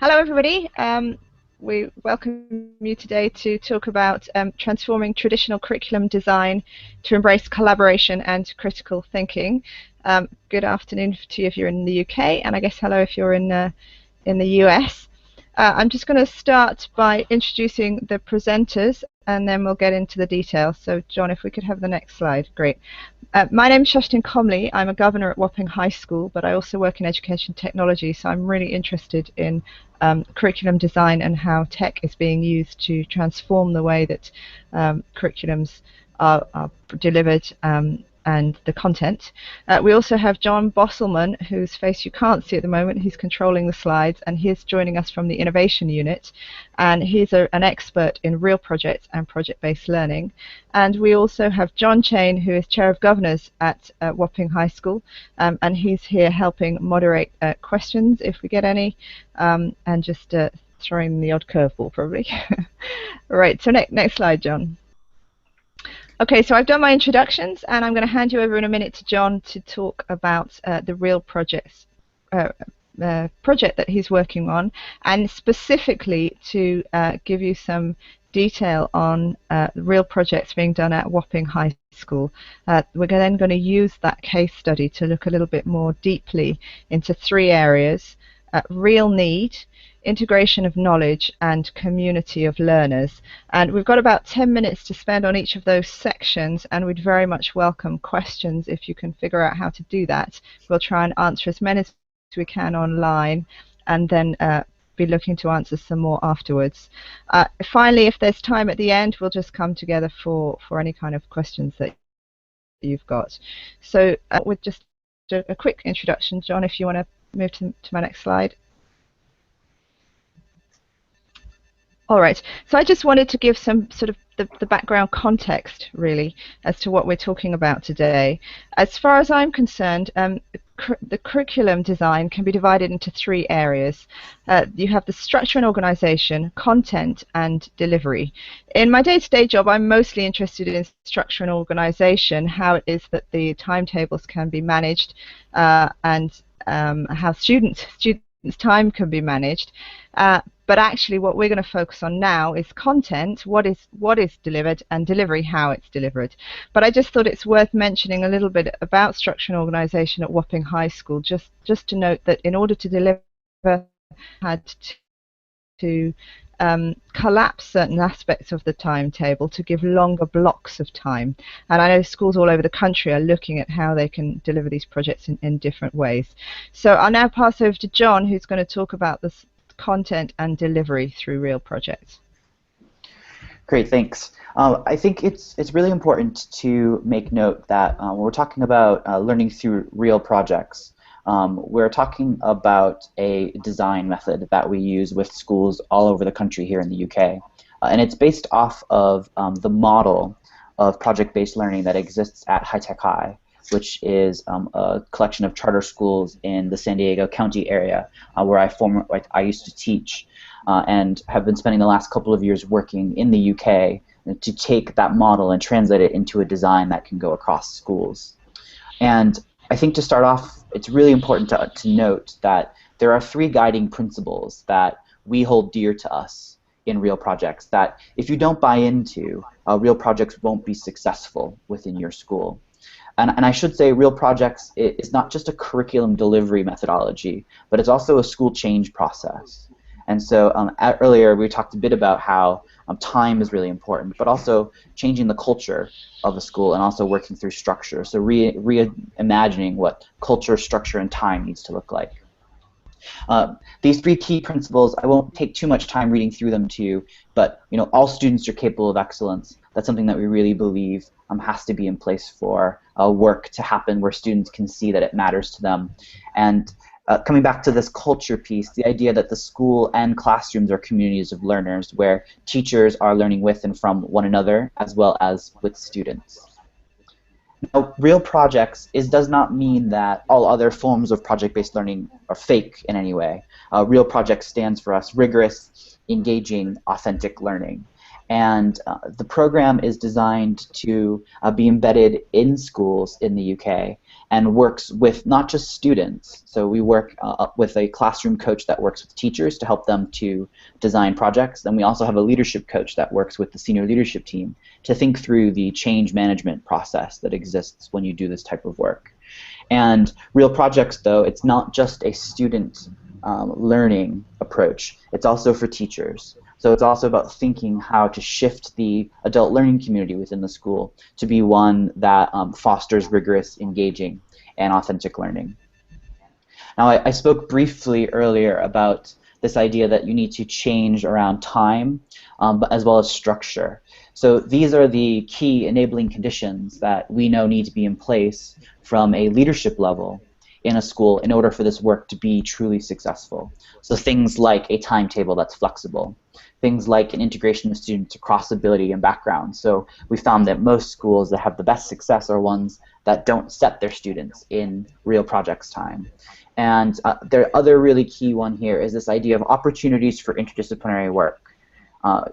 Hello, everybody. We welcome you today to talk about transforming traditional curriculum design to embrace collaboration and critical thinking. Good afternoon to you if you're in the UK, and I guess hello if you're in the US. I'm just going to start by introducing the presenters, and then we'll get into the details. So, John, if we could have the next slide, great. My name is Shashtin Comley. I'm a governor at Wapping High School, but I also work in education technology, so I'm really interested in curriculum design and how tech is being used to transform the way that curriculums are delivered and the content. We also have John Bosselman, whose face you can't see at the moment. He's controlling the slides, and he's joining us from the Innovation Unit, and he's an expert in real projects and project-based learning. And we also have John Chain, who is Chair of Governors at Wapping High School, and he's here helping moderate questions if we get any, and just throwing the odd curveball probably. All right, so next slide, John. Okay, so I've done my introductions, and I'm going to hand you over in a minute to John to talk about the real project that he's working on, and specifically to give you some detail on real projects being done at Wapping High School. We're then going to use that case study to look a little bit more deeply into three areas: real need, integration of knowledge, and community of learners. And we've got about 10 minutes to spend on each of those sections, and we'd very much welcome questions if you can figure out how to do that. We'll try and answer as many as we can online, and then be looking to answer some more afterwards. Finally, if there's time at the end, we'll just come together for any kind of questions that you've got. So with just a quick introduction, John, if you want to move to my next slide. All right, so I just wanted to give some sort of the background context, really, as to what we're talking about today. As far as I'm concerned, the curriculum design can be divided into three areas. You have the structure and organization, content, and delivery. In my day-to-day job, I'm mostly interested in structure and organization, how it is that the timetables can be managed, and how students' time can be managed. But actually what we're going to focus on now is content, what is delivered, and delivery, how it's delivered. But I just thought it's worth mentioning a little bit about structure and organization at Wapping High School, just to note that in order to deliver, had to collapse certain aspects of the timetable to give longer blocks of time. And I know schools all over the country are looking at how they can deliver these projects in different ways. So I'll now pass over to John, who's going to talk about this content and delivery through real projects. Great, thanks. I think it's really important to make note that when we're talking about learning through real projects, we're talking about a design method that we use with schools all over the country here in the UK. And it's based off of the model of project-based learning that exists at High Tech High, which is a collection of charter schools in the San Diego County area where I used to teach, and have been spending the last couple of years working in the UK to take that model and translate it into a design that can go across schools. And I think to start off, it's really important to note that there are three guiding principles that we hold dear to us in real projects that if you don't buy into, real projects won't be successful within your school. And I should say real projects is not just a curriculum delivery methodology, but it's also a school change process. And so earlier we talked a bit about how time is really important, but also changing the culture of a school and also working through structure. So reimagining what culture, structure, and time needs to look like. These three key principles, I won't take too much time reading through them to you, but all students are capable of excellence. That's something that we really believe has to be in place for work to happen where students can see that it matters to them. And coming back to this culture piece, the idea that the school and classrooms are communities of learners where teachers are learning with and from one another as well as with students. Now, real projects does not mean that all other forms of project-based learning are fake in any way. Real projects stands for us rigorous, engaging, authentic learning. And the program is designed to be embedded in schools in the UK and works with not just students. So we work with a classroom coach that works with teachers to help them to design projects. Then we also have a leadership coach that works with the senior leadership team to think through the change management process that exists when you do this type of work. And real projects, though, it's not just a student learning approach. It's also for teachers. So it's also about thinking how to shift the adult learning community within the school to be one that fosters rigorous, engaging, and authentic learning. Now, I spoke briefly earlier about this idea that you need to change around time, but as well as structure. So these are the key enabling conditions that we know need to be in place from a leadership level in a school in order for this work to be truly successful. So things like a timetable that's flexible, things like an integration of students across ability and background. So we found that most schools that have the best success are ones that don't set their students in real projects time. And the other really key one here is this idea of opportunities for interdisciplinary work.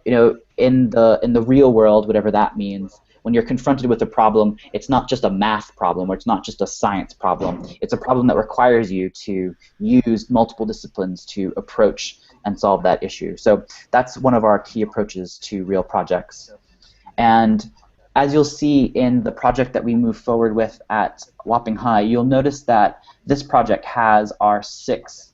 In the real world, whatever that means, when you're confronted with a problem, it's not just a math problem or it's not just a science problem. It's a problem that requires you to use multiple disciplines to approach and solve that issue. So that's one of our key approaches to real projects. And as you'll see in the project that we move forward with at Wapping High, you'll notice that this project has our 6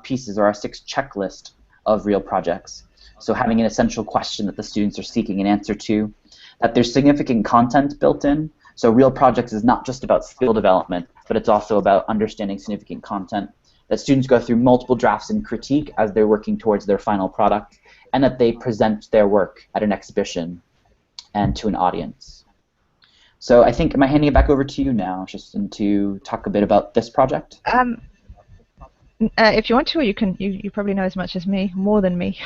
pieces or our 6 checklist of real projects. So having an essential question that the students are seeking an answer to, that there's significant content built in. So real projects is not just about skill development, but it's also about understanding significant content, that students go through multiple drafts and critique as they're working towards their final product, and that they present their work at an exhibition and to an audience. So I think, am I handing it back over to you now, Tristan, to talk a bit about this project? If you want to, or you can. You probably know as much as me, more than me.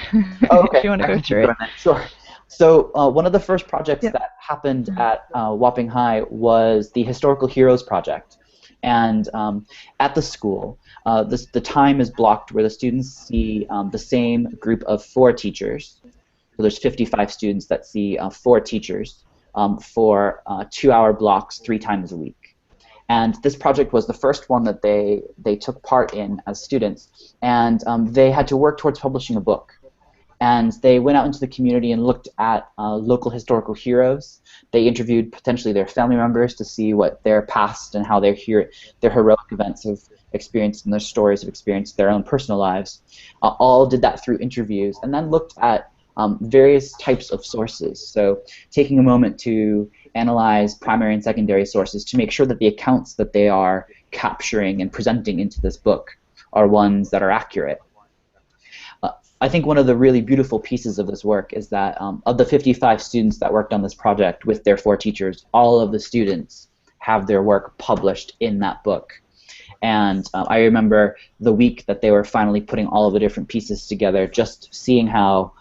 Oh, okay. If you want to go through it. Sure. So one of the first projects that happened at Wapping High was the Historical Heroes Project. And at the school, the time is blocked where the students see the same group of 4 teachers. So there's 55 students that see 4 teachers for 2-hour blocks 3 times a week. And this project was the first one that they took part in as students. And they had to work towards publishing a book. And they went out into the community and looked at local historical heroes. They interviewed potentially their family members to see what their past and how their heroic events have experienced and their stories have experienced their own personal lives. All did that through interviews, and then looked at various types of sources. So taking a moment to analyze primary and secondary sources to make sure that the accounts that they are capturing and presenting into this book are ones that are accurate. I think one of the really beautiful pieces of this work is that of the 55 students that worked on this project with their 4 teachers, all of the students have their work published in that book. And I remember the week that they were finally putting all of the different pieces together, just seeing how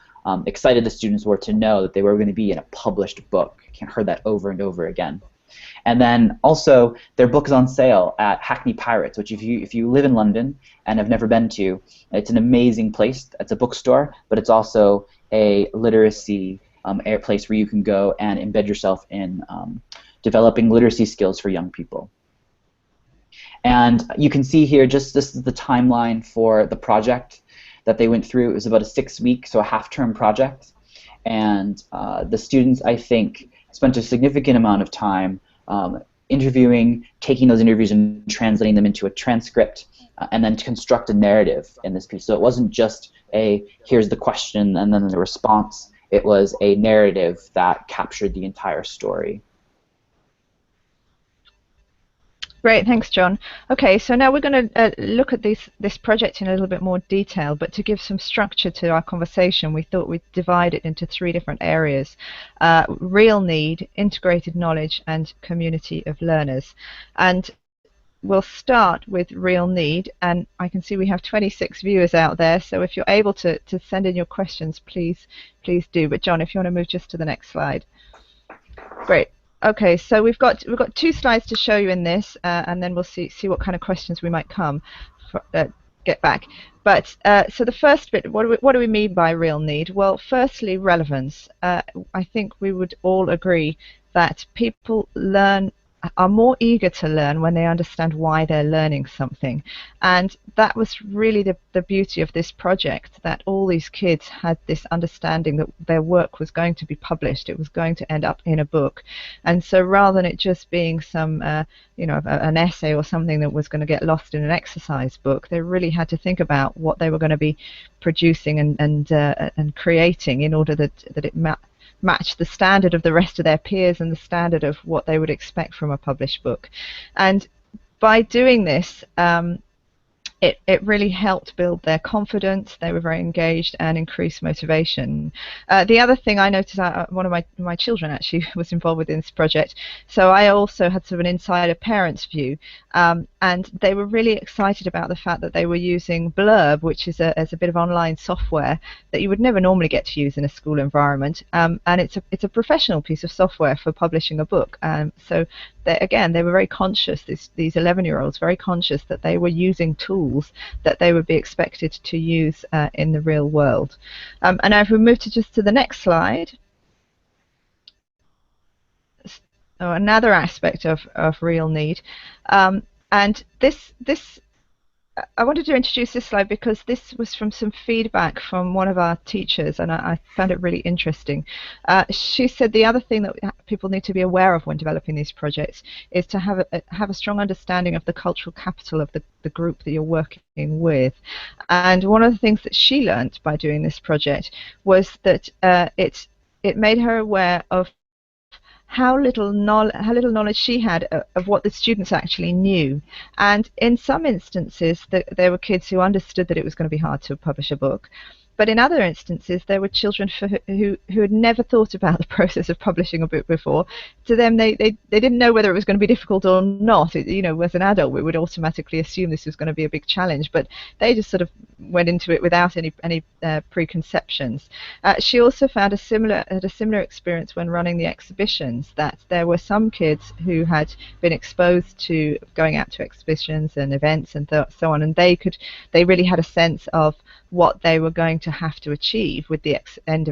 excited the students were to know that they were going to be in a published book. I can't heard that over and over again. And then also their book is on sale at Hackney Pirates, which if you live in London and have never been to, it's an amazing place. It's a bookstore, but it's also a literacy place where you can go and embed yourself in developing literacy skills for young people. And you can see here, just this is the timeline for the project that they went through. It was about a 6-week, so a half-term project. And the students, I think, spent a significant amount of time interviewing, taking those interviews and translating them into a transcript, and then to construct a narrative in this piece. So it wasn't just a, here's the question and then the response. It was a narrative that captured the entire story. Great, thanks, John. Okay, so now we're going to look at this project in a little bit more detail, but to give some structure to our conversation, we thought we'd divide it into 3 different areas: real need, integrated knowledge, and community of learners. And we'll start with real need, and I can see we have 26 viewers out there, so if you're able to send in your questions, please do. But John, if you want to move just to the next slide. Great. Okay, so we've got 2 slides to show you in this, and then we'll see what kind of questions we might come get back. But so the first bit, what do we mean by real need? Well, firstly, relevance. I think we would all agree that people are more eager to learn when they understand why they're learning something. And that was really the beauty of this project, that all these kids had this understanding that their work was going to be published, it was going to end up in a book. And so rather than it just being some an essay or something that was going to get lost in an exercise book, they really had to think about what they were going to be producing and creating in order that it match the standard of the rest of their peers and the standard of what they would expect from a published book. And by doing this, it really helped build their confidence. They were very engaged and increased motivation. The other thing I noticed, one of my children actually was involved with this project, so I also had sort of an insider parents view, and they were really excited about the fact that they were using Blurb, which is a bit of online software that you would never normally get to use in a school environment, and it's a professional piece of software for publishing a book. So they were very conscious, these 11-year-olds, very conscious that they were using tools that they would be expected to use in the real world. And now if we move to the next slide, another aspect of real need, and this I wanted to introduce this slide because this was from some feedback from one of our teachers, and I found it really interesting. She said the other thing that people need to be aware of when developing these projects is to have a strong understanding of the cultural capital of the group that you're working with. And one of the things that she learnt by doing this project was that it made her aware of how little knowledge she had of what the students actually knew. And in some instances, there were kids who understood that it was going to be hard to publish a book. But in other instances, there were children who had never thought about the process of publishing a book before. To them, they didn't know whether it was going to be difficult or not. As an adult, we would automatically assume this was going to be a big challenge, but they just sort of went into it without any preconceptions. She also found had a similar experience when running the exhibitions, that there were some kids who had been exposed to going out to exhibitions and events and so on, and they really had a sense of what they were going to have to achieve with the end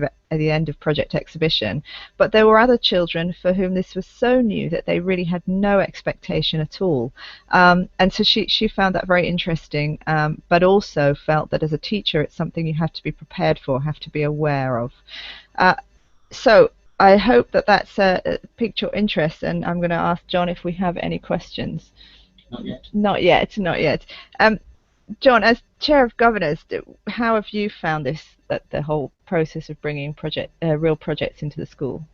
of project exhibition. But there were other children for whom this was so new that they really had no expectation at all. And so she found that very interesting, but also felt that as a teacher it's something you have to be prepared for, have to be aware of. So I hope that's piqued your interest, and I'm going to ask John if we have any questions. Not yet. Not yet. John, as chair of governors, how have you found the whole process of bringing real projects into the school?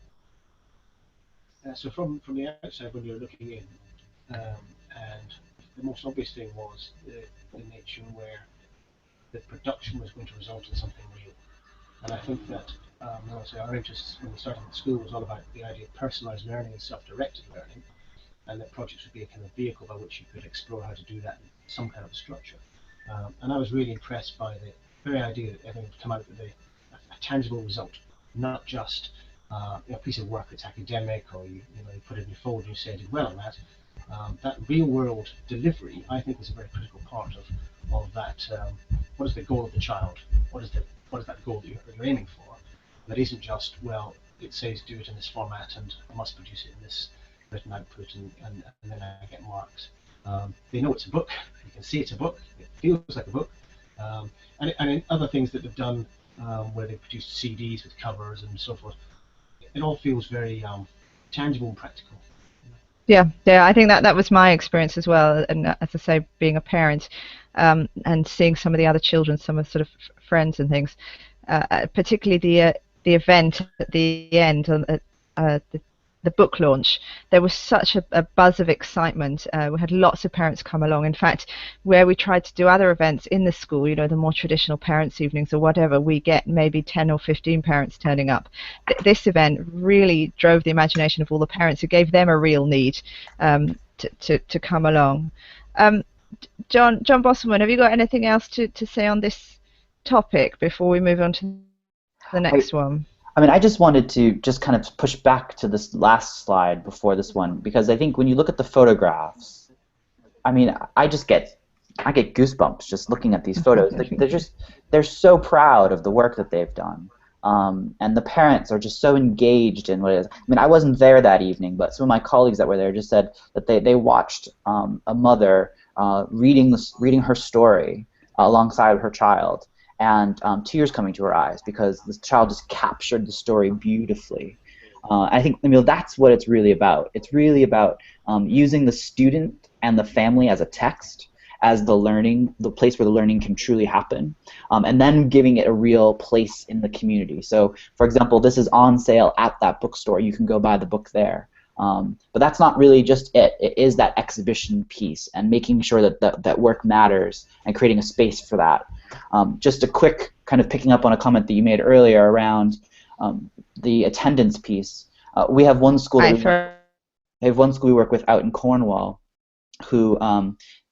So from the outside, when you're looking in, and the most obvious thing was the nature where the production was going to result in something real. And I think that our interest when we started at school was all about the idea of personalised learning and self-directed learning, and that projects would be a kind of vehicle by which you could explore how to do that in some kind of structure. And I was really impressed by the very idea that everything would come out with a tangible result, not just a piece of work that's academic, or you put it in your folder and you say I did well on that. That real world delivery, I think, is a very critical part of that. What is the goal of the child? What is that goal that you're aiming for? That isn't just, well, it says do it in this format and I must produce it in this written output and then I get marks. They know it's a book. You can see it's a book. It feels like a book. And other things that they've done, where they've produced CDs with covers and so forth, it all feels very tangible and practical. Yeah, I think that was my experience as well. And as I say, being a parent and seeing some of the other children, some of sort of friends and things, particularly the event at the end, the book launch, there was such a buzz of excitement. We had lots of parents come along. In fact, where we tried to do other events in the school, the more traditional parents' evenings or whatever, we get maybe 10 or 15 parents turning up. This event really drove the imagination of all the parents. It gave them a real need to come along. John Bosselman, have you got anything else to say on this topic before we move on to the next one? I mean, I just wanted to just kind of push back to this last slide before this one, because I think when you look at the photographs, I mean, I just get I get goosebumps just looking at these photos. They're so proud of the work that they've done. And the parents are just so engaged in what it is. I mean, I wasn't there that evening, but some of my colleagues that were there just said that they watched a mother reading her story alongside her child, and tears coming to her eyes because the child just captured the story beautifully. I think, that's what it's really about. It's really about using the student and the family as a text, as the place where the learning can truly happen, and then giving it a real place in the community. So, for example, this is on sale at that bookstore. You can go buy the book there. But that's not really just it. It is that exhibition piece and making sure that work matters and creating a space for that. Just a quick kind of picking up on a comment that you made earlier around the attendance piece. We have one school we work with out in Cornwall, who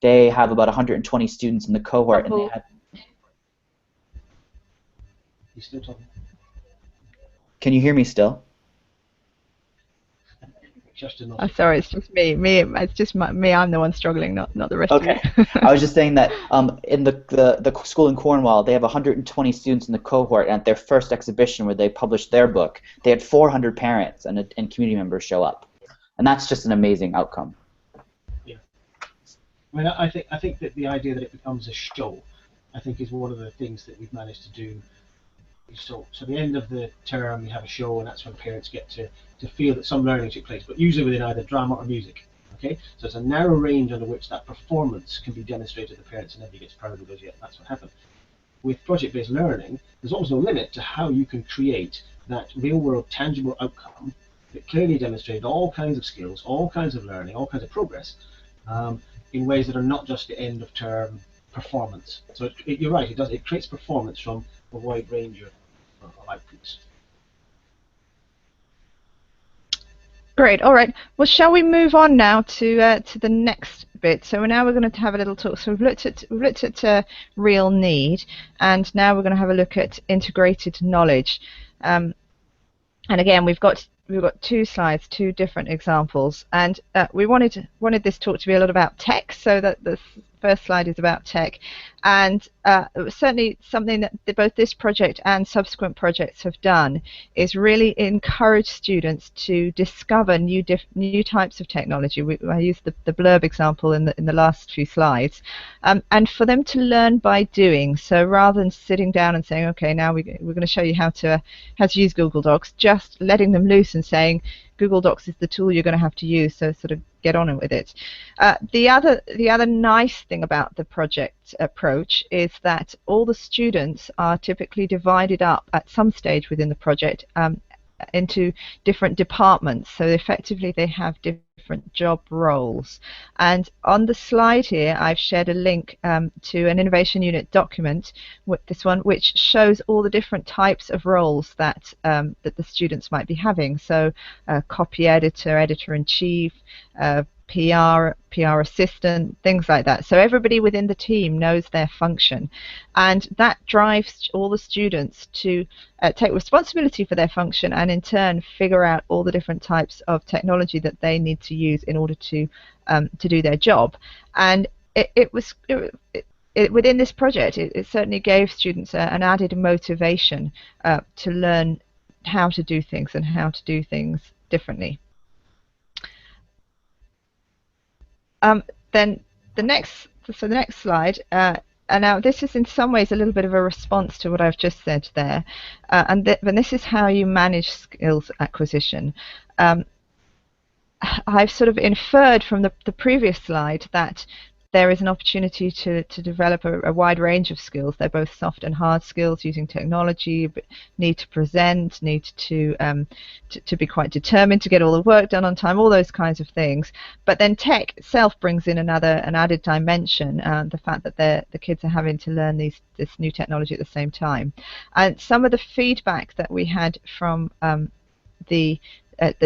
they have about 120 students in the cohort, and they had. You still talking? Can you hear me still? Oh, sorry, it's just me. It's just me. I'm the one struggling, not the rest of you. I was just saying that in the school in Cornwall, they have 120 students in the cohort, and at their first exhibition where they published their book, they had 400 parents and community members show up, and that's just an amazing outcome. Yeah, I mean, I think that the idea that it becomes a show, I think, is one of the things that we've managed to do. So at the end of the term, you have a show, and that's when parents get to feel that some learning took place, but usually within either drama or music. Okay, so it's a narrow range under which that performance can be demonstrated to parents, and everybody gets proud of it. Yeah, that's what happened. With project-based learning, there's almost no limit to how you can create that real-world, tangible outcome that clearly demonstrated all kinds of skills, all kinds of learning, all kinds of progress, in ways that are not just the end-of-term performance. So you're right, it creates performance from a wide range of outputs. Great. All right. Well, shall we move on now to the next bit? So now we're going to have a little talk. So we've looked at real need, and now we're going to have a look at integrated knowledge. And again, we've got two slides, two different examples, and we wanted this talk to be a lot about tech. So that the first slide is about tech, and it was certainly something that both this project and subsequent projects have done is really encourage students to discover new types of technology. I used the blurb example in the last few slides, and for them to learn by doing. So rather than sitting down and saying, okay, now we're going to show you how to use Google Docs, just letting them loose and saying, Google Docs is the tool you're going to have to use, so sort of get on with it. The other nice thing about the project approach is that all the students are typically divided up at some stage within the project into different departments, so effectively they have different job roles. And on the slide here I've shared a link to an Innovation Unit document, with this one, which shows all the different types of roles that the students might be having. So copy editor, editor-in-chief, PR assistant, things like that. So everybody within the team knows their function, and that drives all the students to take responsibility for their function and in turn figure out all the different types of technology that they need to use in order to do their job. And within this project, it certainly gave students an added motivation to learn how to do things and how to do things differently. Then the next slide, and now this is in some ways a little bit of a response to what I've just said there, and this is how you manage skills acquisition. I've sort of inferred from the previous slide that there is an opportunity to develop a wide range of skills. They're both soft and hard skills, using technology, need to present, need to be quite determined to get all the work done on time, all those kinds of things. But then tech itself brings in an added dimension, the fact that the kids are having to learn this new technology at the same time. And some of the feedback that we had from the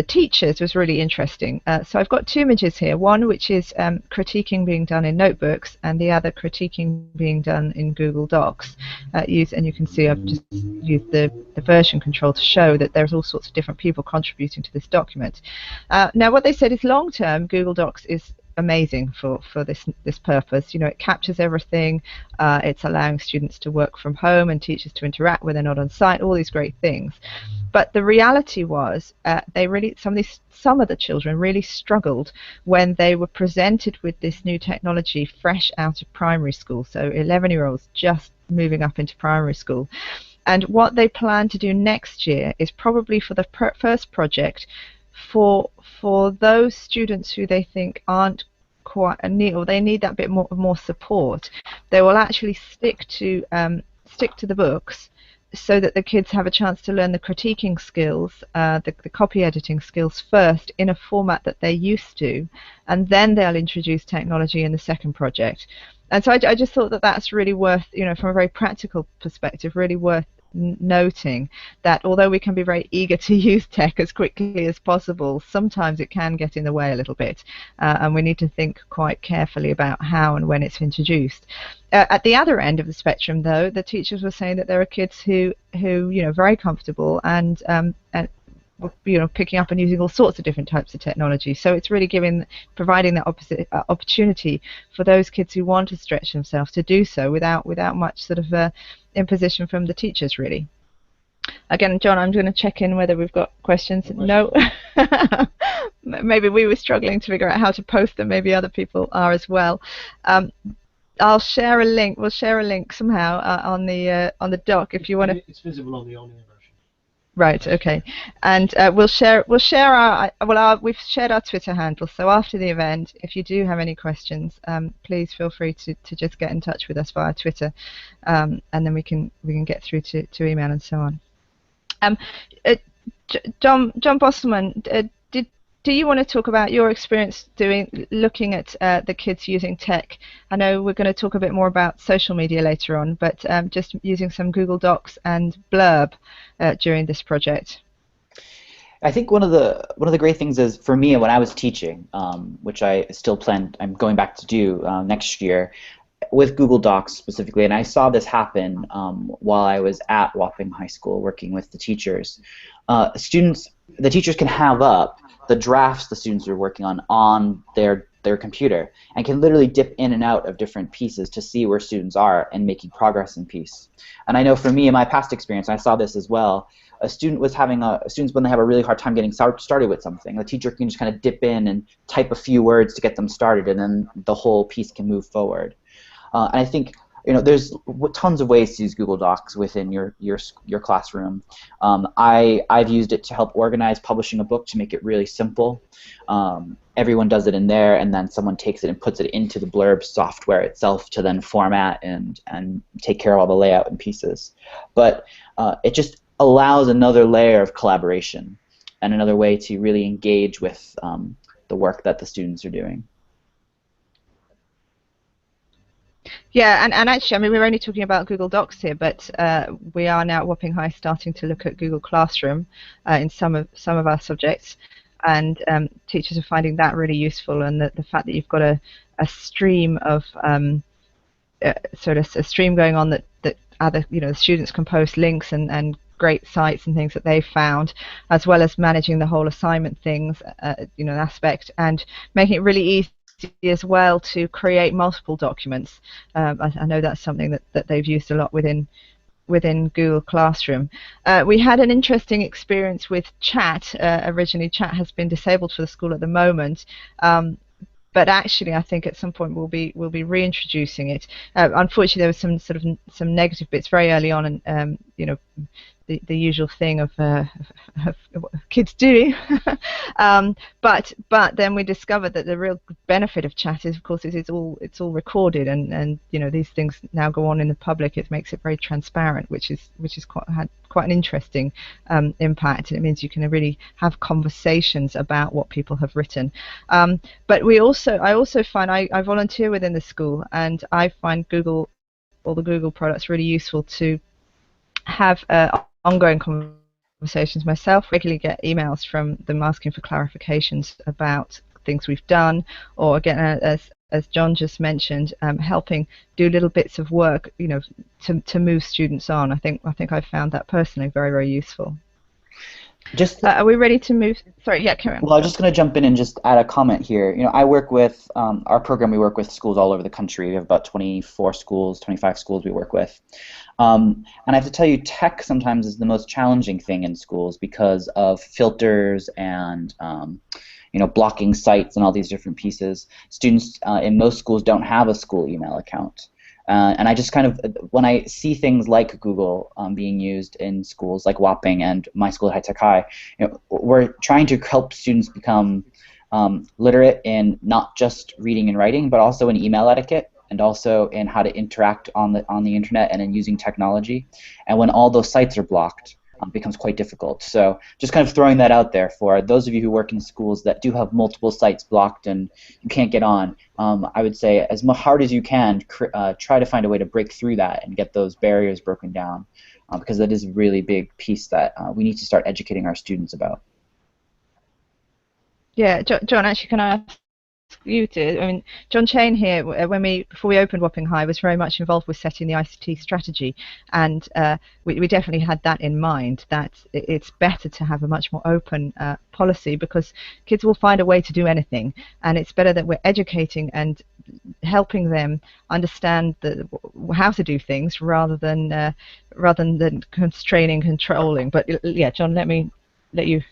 teachers was really interesting. So I've got two images here, one which is critiquing being done in notebooks, and the other critiquing being done in Google Docs. And you can see I've just used the version control to show that there's all sorts of different people contributing to this document. Now what they said is long term Google Docs is amazing for this purpose. You know, it captures everything. It's allowing students to work from home and teachers to interact when they're not on site. All these great things. But the reality was, some of the children really struggled when they were presented with this new technology fresh out of primary school. So 11-year-olds just moving up into primary school. And what they plan to do next year is probably for the first project, for those students who they think aren't quite neat, or they need that bit more support, they will actually stick to the books, so that the kids have a chance to learn the critiquing skills, the copy editing skills first in a format that they're used to, and then they'll introduce technology in the second project. And so I just thought that that's really worth, you know, from a very practical perspective, really worth noting that although we can be very eager to use tech as quickly as possible, sometimes it can get in the way a little bit, and we need to think quite carefully about how and when it's introduced. At the other end of the spectrum, though, the teachers were saying that there are kids who you know, very comfortable and you know, picking up and using all sorts of different types of technology. So it's really providing that opportunity for those kids who want to stretch themselves to do so without much sort of imposition from the teachers, really. Again, John, I'm going to check in whether we've got questions. No. Maybe we were struggling to figure out how to post them. Maybe other people are as well. I'll share a link. We'll share a link somehow on the doc if you want to. It's visible on the on-air version. Right. Okay. And we'll share our we've shared our Twitter handle. So after the event, if you do have any questions, please feel free to just get in touch with us via Twitter, and then we can get through to email and so on. John Bosselman, do you want to talk about your experience looking at the kids using tech? I know we're going to talk a bit more about social media later on, but just using some Google Docs and Blurb during this project. I think one of the great things is, for me, when I was teaching, which I'm going back to do next year, with Google Docs specifically, and I saw this happen while I was at Wapping High School working with the teachers. The teachers can have up the drafts the students are working on their computer, and can literally dip in and out of different pieces to see where students are and making progress in piece. And I know for me, in my past experience, I saw this as well. Students when they have a really hard time getting started with something, the teacher can just kind of dip in and type a few words to get them started, and then the whole piece can move forward. And I think, you know, there's tons of ways to use Google Docs within your classroom. I've used it to help organize publishing a book, to make it really simple. Everyone does it in there, and then someone takes it and puts it into the Blurb software itself to then format and take care of all the layout and pieces. But it just allows another layer of collaboration and another way to really engage with the work that the students are doing. Yeah, and actually, I mean, we're only talking about Google Docs here, but we are now at Wapping High starting to look at Google Classroom in some of our subjects, and teachers are finding that really useful. And the fact that you've got a stream of sort of a stream going on that other, you know, students can post links and great sites and things that they've found, as well as managing the whole assignment things, you know, aspect, and making it really easy as well to create multiple documents. I know that's something that they've used a lot within Google Classroom. We had an interesting experience with chat. Originally, chat has been disabled for the school at the moment, but actually, I think at some point we'll be reintroducing it. Unfortunately, there was some negative bits very early on, and you know, the usual thing of kids doing. But then we discovered that the real benefit of chat is, of course, it's all recorded, and you know, these things now go on in the public. It makes it very transparent, which is had quite an interesting impact, and it means you can really have conversations about what people have written. But I also find I volunteer within the school, and I find all the Google products really useful to have ongoing conversations myself. Regularly get emails from them asking for clarifications about things we've done, or again, as John just mentioned, helping do little bits of work, you know, to move students on. I think I found that personally very, very useful. Just Are we ready to move? Sorry, yeah, carry on. Well, I was just going to jump in and just add a comment here. I work with our program. We work with schools all over the country. We have about 24 schools, 25 schools we work with. And I have to tell you, tech sometimes is the most challenging thing in schools because of filters and blocking sites and all these different pieces. Students in most schools don't have a school email account. And I just kind of, when I see things like Google being used in schools like Wapping and my school, High Tech High, we're trying to help students become literate in not just reading and writing, but also in email etiquette and also in how to interact on the internet and in using technology. And when all those sites are blocked, it becomes quite difficult. So just kind of throwing that out there for those of you who work in schools that do have multiple sites blocked and you can't get on. I would say as hard as you can, try to find a way to break through that and get those barriers broken down, because that is a really big piece that we need to start educating our students about. Yeah, John, actually, can I ask you to? I mean, John Chain here, before we opened Wapping High, was very much involved with setting the ICT strategy, and we definitely had that in mind. That it's better to have a much more open policy because kids will find a way to do anything, and it's better that we're educating and helping them understand how to do things rather than constraining, controlling. But yeah, John, let you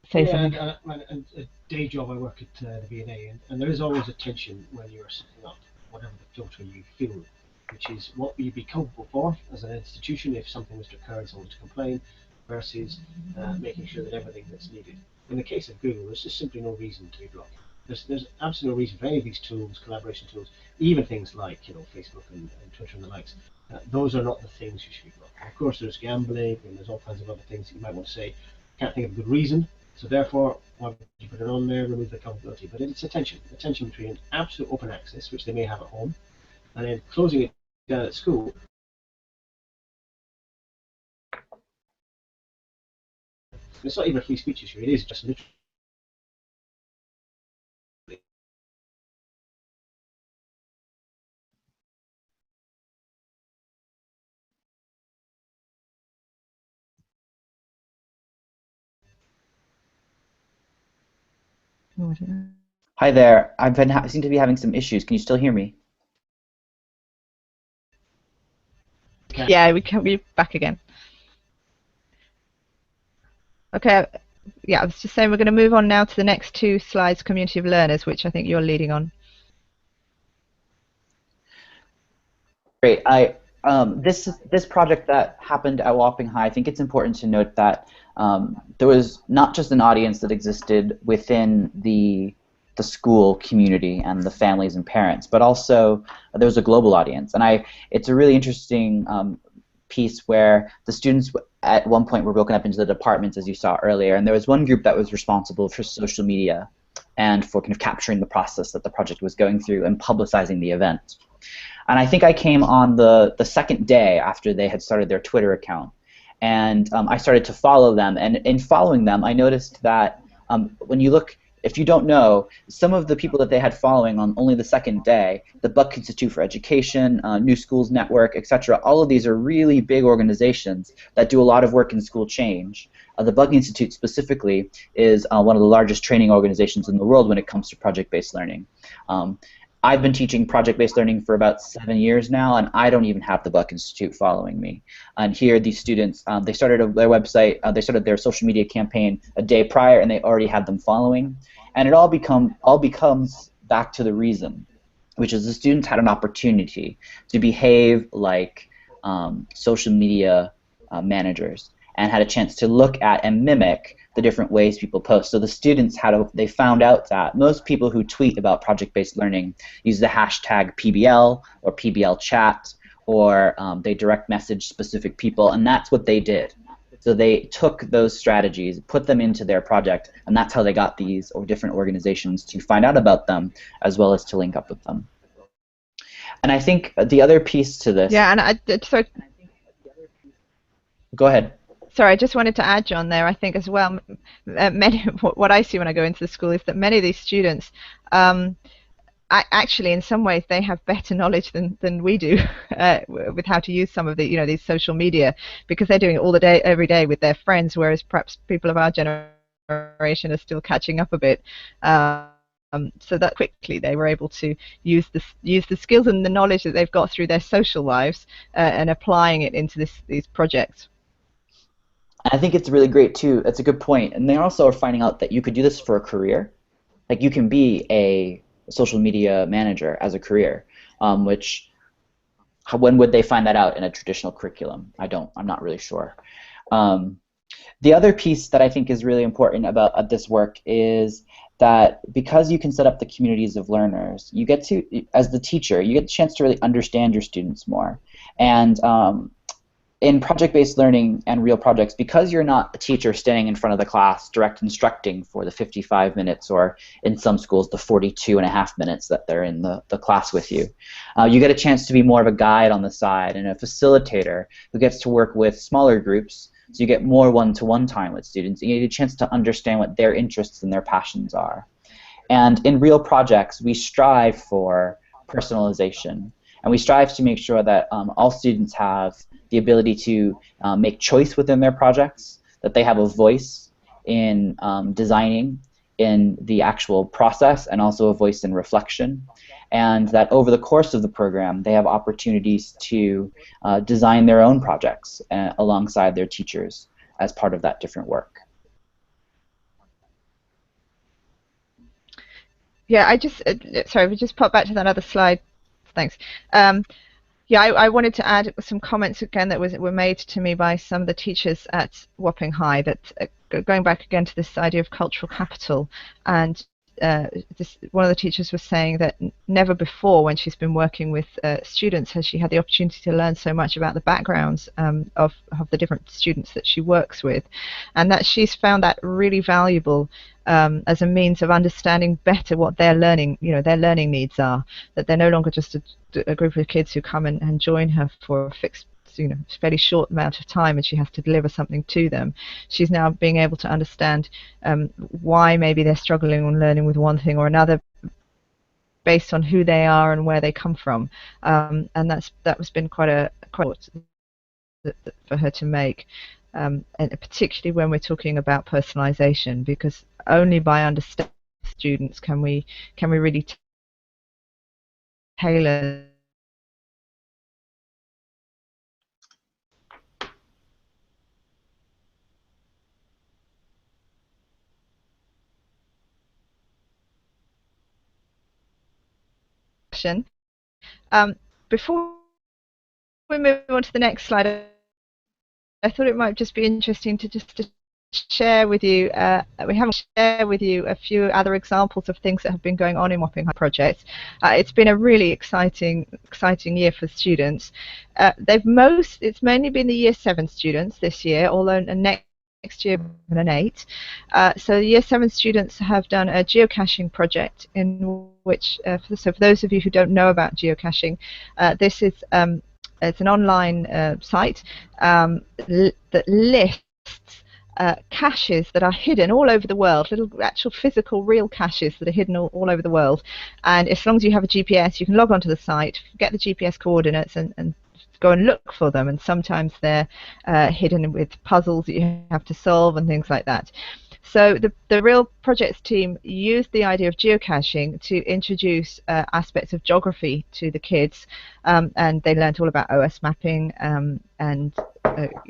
say something. And a day job I work at the V&A, and there is always a tension when you're setting up whatever the filter you feel, which is what will you be culpable for as an institution if something was to occur and someone was to complain, versus making sure that everything that's needed. In the case of Google, there's just simply no reason to be blocked. There's absolutely no reason for any of these tools, collaboration tools, even things like Facebook and Twitter and the likes. Those are not the things you should be blocking. Of course, there's gambling and there's all kinds of other things that you might want to say. Can't think of a good reason. So therefore, why would you put it on there, remove the accountability? But it's a tension between absolute open access, which they may have at home, and then closing it down at school. It's not even a free speech issue, it is just literally. Hi there. Seem to be having some issues. Can you still hear me? Yeah, we're back again. Okay, yeah, I was just saying we're going to move on now to the next two slides, community of learners, which I think you're leading on. Great. This project that happened at Wapping High, I think it's important to note that there was not just an audience that existed within the school community and the families and parents, but also there was a global audience. And it's a really interesting piece where the students at one point were broken up into the departments, as you saw earlier, and there was one group that was responsible for social media and for kind of capturing the process that the project was going through and publicizing the event. And I think I came on the second day after they had started their Twitter account, and I started to follow them. And in following them, I noticed that when you look, if you don't know, some of the people that they had following on only the second day, the Buck Institute for Education, New Schools Network, etc., all of these are really big organizations that do a lot of work in school change. The Buck Institute specifically is one of the largest training organizations in the world when it comes to project-based learning. I've been teaching project-based learning for about 7 years now, and I don't even have the Buck Institute following me. And here, these students, they started their website, they started their social media campaign a day prior, and they already had them following. And it all becomes back to the reason, which is the students had an opportunity to behave like social media managers, and had a chance to look at and mimic the different ways people post. So the students they found out that most people who tweet about project-based learning use the hashtag PBL or PBL chat, or they direct message specific people, and that's what they did. So they took those strategies, put them into their project, and that's how they got these different organizations to find out about them as well as to link up with them. And I think the other piece to this... Yeah, and so... Go ahead. Sorry, I just wanted to add, John, there, I think as well, what I see when I go into the school is that many of these students actually, in some ways, they have better knowledge than we do with how to use some of the, these social media, because they're doing it all the day, every day with their friends, whereas perhaps people of our generation are still catching up a bit. So that quickly they were able to use the skills and the knowledge that they've got through their social lives and applying it into these projects. I think it's really great too. That's a good point. And they also are finding out that you could do this for a career. Like, you can be a social media manager as a career, which, when would they find that out in a traditional curriculum? I'm not really sure. The other piece that I think is really important about this work is that because you can set up the communities of learners, you get to, as the teacher, you get the chance to really understand your students more. And in project-based learning and real projects, because you're not a teacher standing in front of the class direct instructing for the 55 minutes, or in some schools the 42.5 minutes that they're in the class with you, you get a chance to be more of a guide on the side and a facilitator who gets to work with smaller groups, so you get more one-to-one time with students, and you get a chance to understand what their interests and their passions are. And in real projects, we strive for personalization, and we strive to make sure that all students have the ability to make choice within their projects, that they have a voice in designing, in the actual process, and also a voice in reflection, and that over the course of the program they have opportunities to design their own projects alongside their teachers as part of that different work. Yeah, sorry, we just pop back to that other slide. Thanks. Yeah, I wanted to add some comments again that were made to me by some of the teachers at Wapping High, that going back again to this idea of cultural capital, and one of the teachers was saying that never before, when she's been working with students, has she had the opportunity to learn so much about the backgrounds of the different students that she works with, and that she's found that really valuable as a means of understanding better what their learning needs are, that they're no longer just a group of kids who come and join her for a fixed, fairly short amount of time, and she has to deliver something to them. She's now being able to understand why maybe they're struggling on learning with one thing or another, based on who they are and where they come from, and that has been quite a for her to make, and particularly when we're talking about personalization, because only by understanding students can we really tailor action. Before we move on to the next slide, I thought it might just be interesting to share with you, we haven't shared with you a few other examples of things that have been going on in Wapping High projects. It's been a really exciting year for students. It's mainly been the Year 7 students this year, although next year an 8. So the Year 7 students have done a geocaching project in which, so for those of you who don't know about geocaching, this is it's an online site that lists caches that are hidden all over the world, little actual physical real caches that are hidden all over the world. And as long as you have a GPS, you can log onto the site, get the GPS coordinates, and go and look for them. And sometimes they're hidden with puzzles that you have to solve and things like that. So the Real Projects team used the idea of geocaching to introduce aspects of geography to the kids, and they learned all about OS mapping and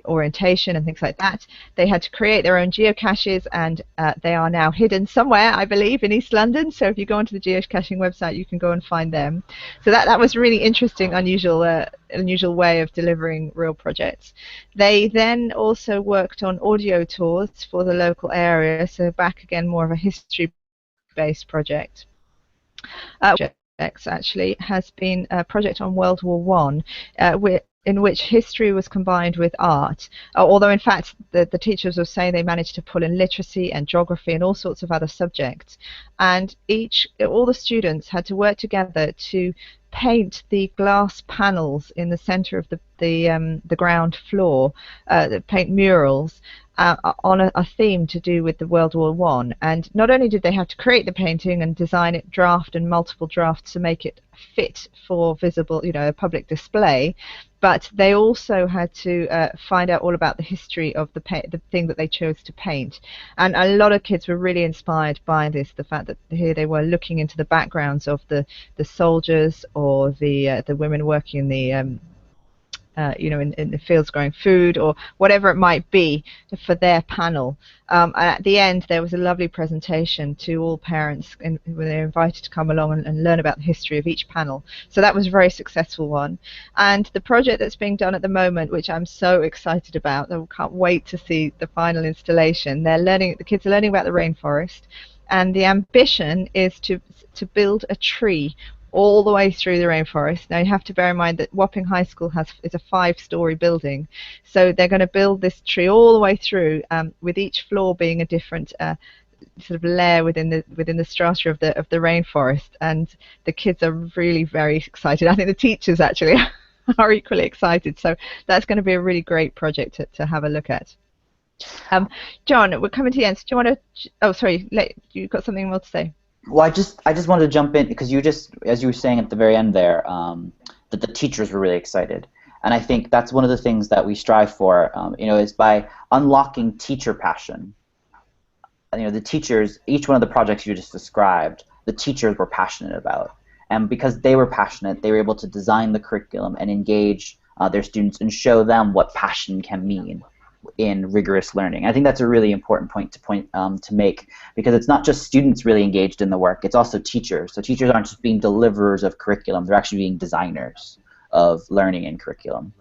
orientation and things like that. They had to create their own geocaches, and they are now hidden somewhere, I believe, in East London. So if you go onto the geocaching website, you can go and find them. So that was really interesting, unusual way of delivering real projects. They then also worked on audio tours for the local area. So back again, more of a history-based project. Actually has been a project on World War One, in which history was combined with art, although in fact the teachers were saying they managed to pull in literacy and geography and all sorts of other subjects, and all the students had to work together to paint the glass panels in the center of the ground floor, paint murals on a theme to do with the World War One. And not only did they have to create the painting and design it, draft and multiple drafts to make it fit for visible, a public display, but they also had to find out all about the history of the thing that they chose to paint. And a lot of kids were really inspired by this, the fact that here they were looking into the backgrounds of the soldiers or the women working in the in the fields growing food or whatever it might be for their panel. And at the end, there was a lovely presentation to all parents, and where they were invited to come along and learn about the history of each panel. So that was a very successful one. And the project that's being done at the moment, which I'm so excited about, I can't wait to see the final installation. The kids are learning about the rainforest, and the ambition is to build a tree all the way through the rainforest. Now you have to bear in mind that Wapping High School is a 5-story building, so they're going to build this tree all the way through, with each floor being a different sort of layer within the strata of the rainforest. And the kids are really very excited. I think the teachers actually are equally excited. So that's going to be a really great project to have a look at. John, we're coming to the end. So do you want to? Oh, sorry, you've got something more to say? Well, I just wanted to jump in because as you were saying at the very end there, that the teachers were really excited, and I think that's one of the things that we strive for, is by unlocking teacher passion. The teachers, each one of the projects you just described, the teachers were passionate about, and because they were passionate, they were able to design the curriculum and engage their students and show them what passion can mean in rigorous learning. I think that's a really important point to make, because it's not just students really engaged in the work, it's also teachers. So teachers aren't just being deliverers of curriculum, they're actually being designers of learning and curriculum.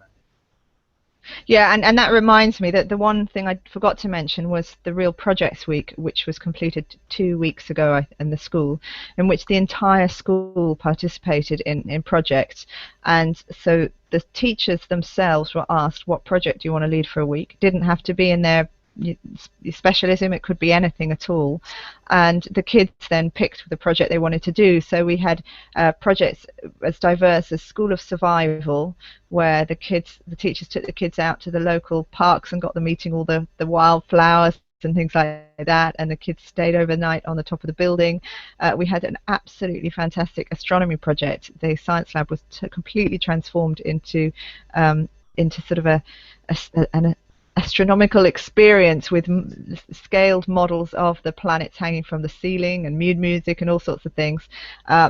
Yeah, and that reminds me that the one thing I forgot to mention was the Real Projects Week, which was completed 2 weeks ago in the school, in which the entire school participated in projects. And so the teachers themselves were asked, what project do you want to lead for a week? Didn't have to be in their specialism, it could be anything at all, and the kids then picked the project they wanted to do. So we had projects as diverse as School of Survival, where the teachers took the kids out to the local parks and got them eating all the wildflowers and things like that, and the kids stayed overnight on the top of the building. We had an absolutely fantastic astronomy project. The science lab was completely transformed into sort of an astronomical experience with scaled models of the planets hanging from the ceiling and mood music and all sorts of things.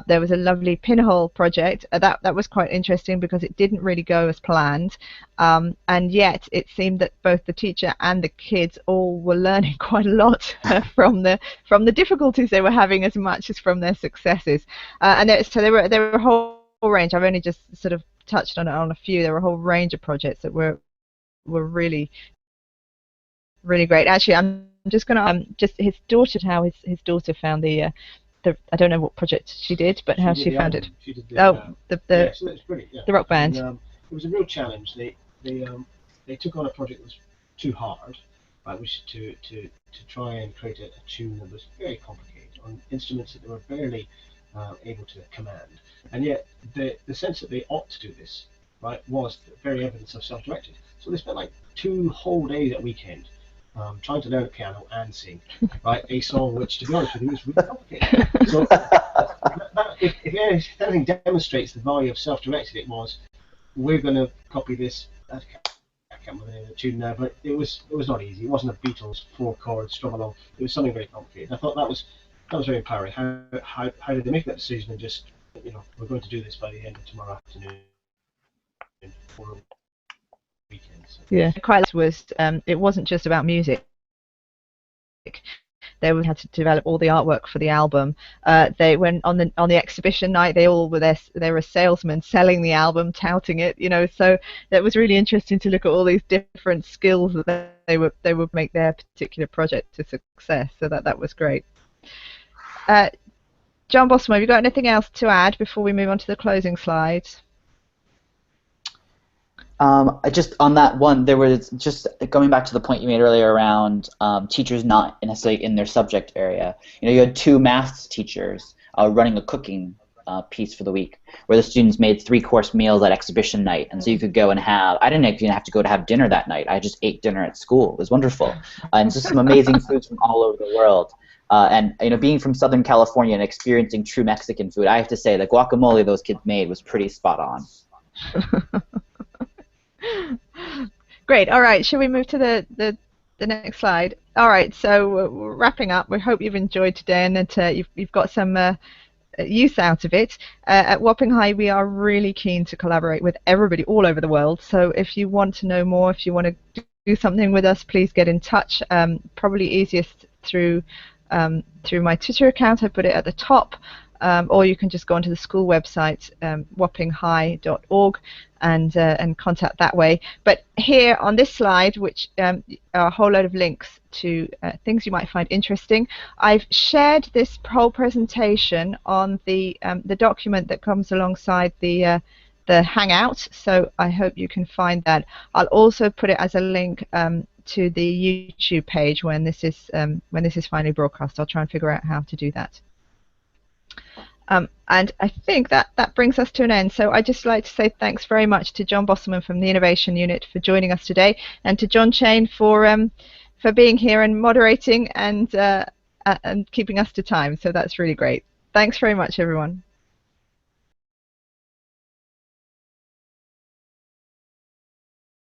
There was a lovely pinhole project that was quite interesting because it didn't really go as planned, and yet it seemed that both the teacher and the kids all were learning quite a lot from the difficulties they were having as much as from their successes. So there were a whole range. I've only just sort of touched on a few. There were a whole range of projects that were really great. Actually, I'm just going to just his daughter, how his daughter found the I don't know what project she did, but how she found it. She did the so that's brilliant, yeah. the rock band. And, it was a real challenge. They took on a project that was too hard, right, which to try and create a tune that was very complicated on instruments that they were barely able to command, and yet the sense that they ought to do this, right, was very evidence of self-directed. So they spent like 2 whole days at weekend trying to learn the piano and sing, right, a song which, to be honest with you, is really complicated. So if anything demonstrates the value of self-directed, it was, we're going to copy this. I can't remember the name of the tune now, but it was not easy. It wasn't a Beatles 4-chord strum along. It was something very complicated. I thought that was very empowering. How did they make that decision and just, we're going to do this by the end of tomorrow afternoon for a weekend. So. Yeah, quite was. It wasn't just about music. They had to develop all the artwork for the album. They went on the exhibition night. They all were there. They were salesmen selling the album, touting it. So that was really interesting to look at all these different skills that they would make their particular project a success. So that was great. John Boswell, have you got anything else to add before we move on to the closing slides? Just on that one, there was just going back to the point you made earlier around teachers not necessarily in their subject area. You had 2 maths teachers running a cooking piece for the week, where the students made 3-course meals at exhibition night, and so you could go and have. I didn't even have to go to have dinner that night. I just ate dinner at school. It was wonderful, and just some amazing foods from all over the world. And being from Southern California and experiencing true Mexican food, I have to say the guacamole those kids made was pretty spot on. Great. All right. Shall we move to the next slide? All right. So we're wrapping up. We hope you've enjoyed today and that you've got some use out of it. At Wapping High, we are really keen to collaborate with everybody all over the world. So if you want to know more, if you want to do something with us, please get in touch. Probably easiest through my Twitter account. I put it at the top. Or you can just go onto the school website, wappinghigh.org, and contact that way. But here on this slide, which are a whole load of links to things you might find interesting, I've shared this whole presentation on the document that comes alongside the Hangout. So I hope you can find that. I'll also put it as a link to the YouTube page when this is finally broadcast. I'll try and figure out how to do that. And I think that brings us to an end. So I'd just like to say thanks very much to John Bosselman from the Innovation Unit for joining us today, and to John Chain for being here and moderating and keeping us to time. So that's really great. Thanks very much, everyone.